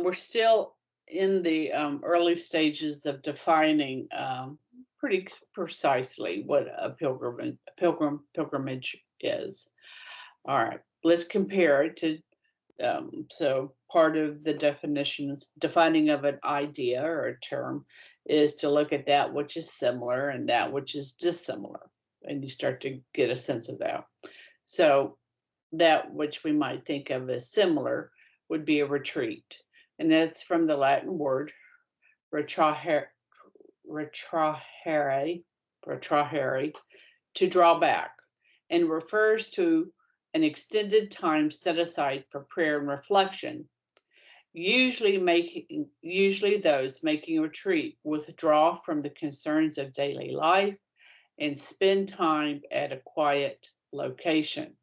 we're still in the early stages of defining pretty precisely what a pilgrimage is. All right, let's compare it to. So part of the defining of an idea or a term is to look at that which is similar and that which is dissimilar, and you start to get a sense of that. So that which we might think of as similar would be a retreat, and that's from the Latin word retrahere, retrahere, retrahere, to draw back, and refers to an extended time set aside for prayer and reflection. Usually those making a retreat withdraw from the concerns of daily life and spend time at a quiet location.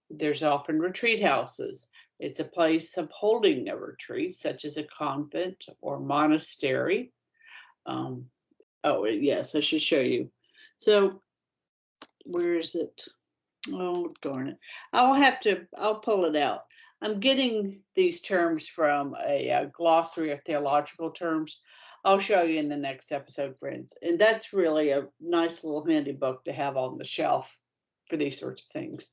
There's often retreat houses. It's a place of holding a retreat, such as a convent or monastery. Oh, yes, I should show you. So, where is it? Oh, darn it. I'll pull it out. I'm getting these terms from a glossary of theological terms. I'll show you in the next episode, friends. And that's really a nice little handy book to have on the shelf for these sorts of things.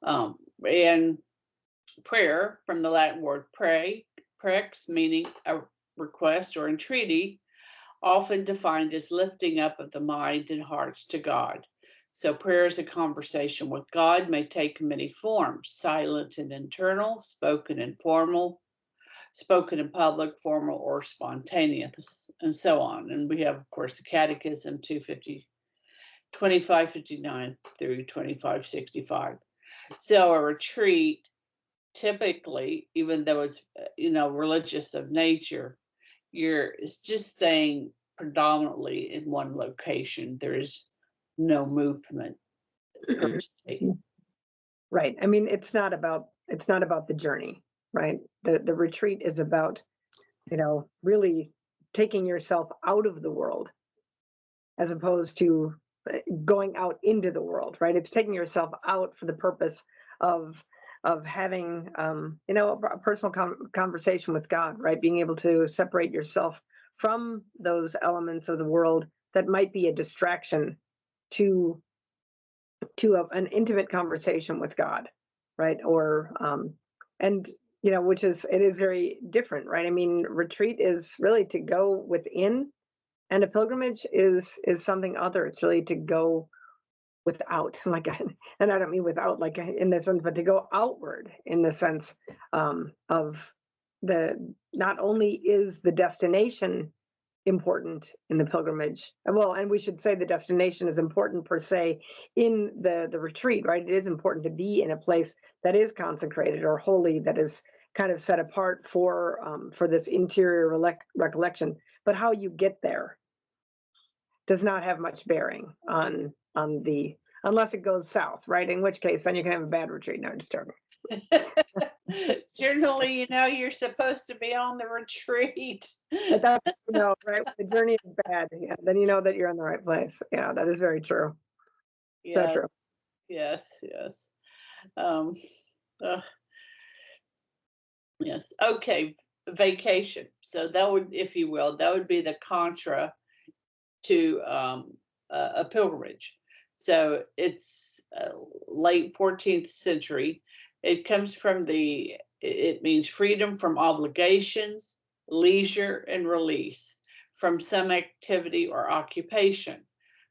And prayer, from the Latin word pray, prex, meaning a request or entreaty, often defined as lifting up of the mind and hearts to God. So prayer is a conversation with God, may take many forms: silent and internal, spoken and formal, spoken in public, formal or spontaneous, and so on. And we have, of course, the Catechism 2559 through 2565. So a retreat, typically, even though it's religious of nature, it's just staying predominantly in one location. There is no movement per se. Right. I mean, it's not about the journey, right? The retreat is about, really taking yourself out of the world as opposed to going out into the world, right? It's taking yourself out for the purpose of having a personal conversation with God, right? Being able to separate yourself from those elements of the world that might be a distraction to an intimate conversation with God, right? Or which is very different, right? I mean, retreat is really to go within, and a pilgrimage is something other. It's really to go without, and I don't mean without like in the sense, but to go outward in the sense of not only is the destination important in the pilgrimage, and we should say the destination is important per se in the retreat, right? It is important to be in a place that is consecrated or holy, that is kind of set apart for this interior recollection. But how you get there does not have much bearing on unless it goes south, right? In which case, then you can have a bad retreat. No, just joking. Generally, you're supposed to be on the retreat. But that's, right? When the journey is bad, yeah, then you know that you're in the right place. Yeah, that is very true. Yes, so true. Yes. Yes. Okay. Vacation. So that would, if you will, that would be the contra to a pilgrimage. So it's late 14th century. It comes from it means freedom from obligations, leisure, and release from some activity or occupation.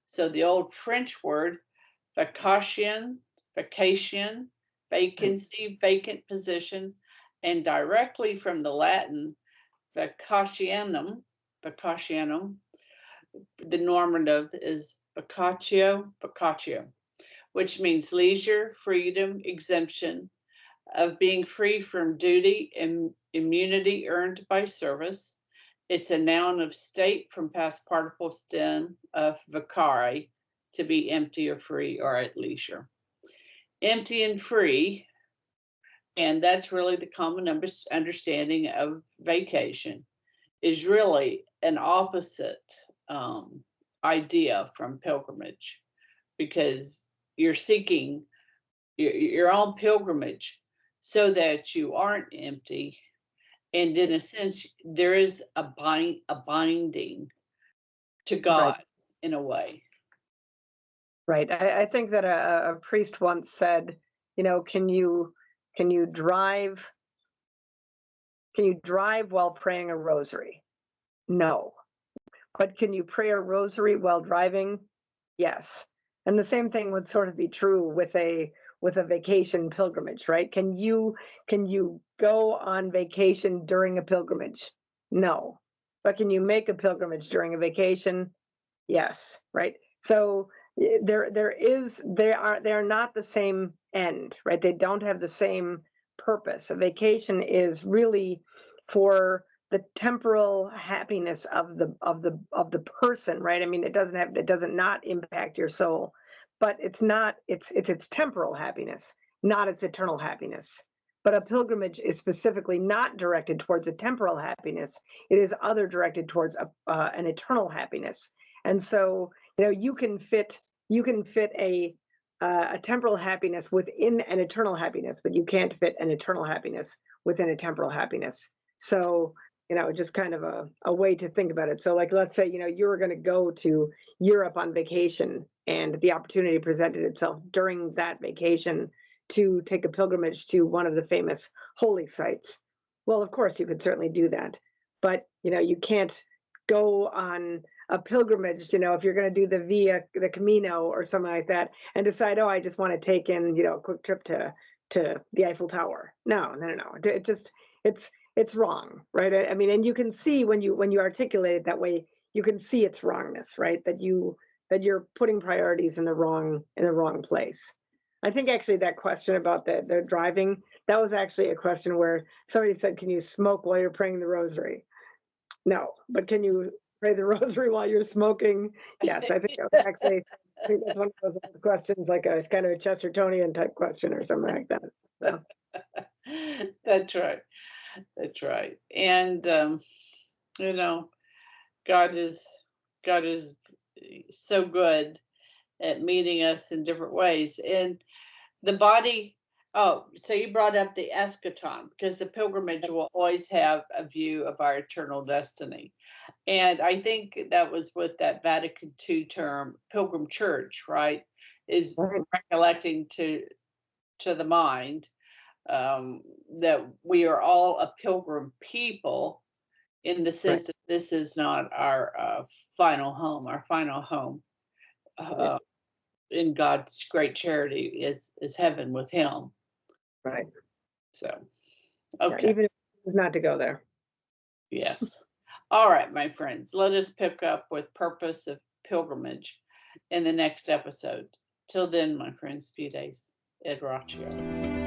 So the old French word vacation, vacancy, vacant position, and directly from the Latin vacationum, the nominative is vacatio, which means leisure, freedom, exemption, of being free from duty and immunity earned by service. It's a noun of state from past participle stem of vacare, to be empty or free or at leisure. Empty and free, and that's really the common understanding of vacation, is really an opposite idea from pilgrimage, because you're seeking your own pilgrimage so that you aren't empty And in a sense, there is a binding to Right. God in a way. Right. I think that a priest once said, you know, can you drive while praying a rosary? No. But can you pray a rosary while driving? Yes. And the same thing would sort of be true with a vacation pilgrimage, right? Can you go on vacation during a pilgrimage? No. But can you make a pilgrimage during a vacation? Yes, right? So they're not the same end, right? They don't have the same purpose. A vacation is really for the temporal happiness of the person, right? I mean, it doesn't not impact your soul, but it's temporal happiness, not its eternal happiness. But a pilgrimage is specifically not directed towards a temporal happiness. It is other directed towards an eternal happiness. And so, you know, you can fit a temporal happiness within an eternal happiness, but you can't fit an eternal happiness within a temporal happiness. So, you know, just kind of a way to think about it. So, like, let's say, you know, you were going to go to Europe on vacation, and the opportunity presented itself during that vacation to take a pilgrimage to one of the famous holy sites. Well, of course, you could certainly do that, but you know, you can't go on a pilgrimage, you know, if you're going to do the Camino or something like that, and decide, oh, I just want to take in, you know, a quick trip to the Eiffel Tower. No, no, no, no. It just it's wrong, right? I mean, and you can see when you articulate it that way, you can see its wrongness, right? That you're putting priorities in the wrong place. I think actually that question about the driving, that was actually a question where somebody said, "Can you smoke while you're praying the rosary?" No, but can you pray the rosary while you're smoking? Yes, I think that was actually, I think that's one of those old questions, like a kind of a Chestertonian type question or something like that. So, That's right. That's right. And you know, God is God is so good at meeting us in different ways. And the body, oh, so you brought up the eschaton because the pilgrimage will always have a view of our eternal destiny. And I think that was with that Vatican II term, pilgrim church, right? Is right, recollecting to the mind that we are all a pilgrim people in the right, sense that this is not our final home. Our final home yeah, uh, in God's great charity is heaven with Him. right. So, Yeah, okay, even if it's not to go there. yes. All right, my friends, let us pick up with purpose of pilgrimage in the next episode. Till then, my friends, fides et ratio.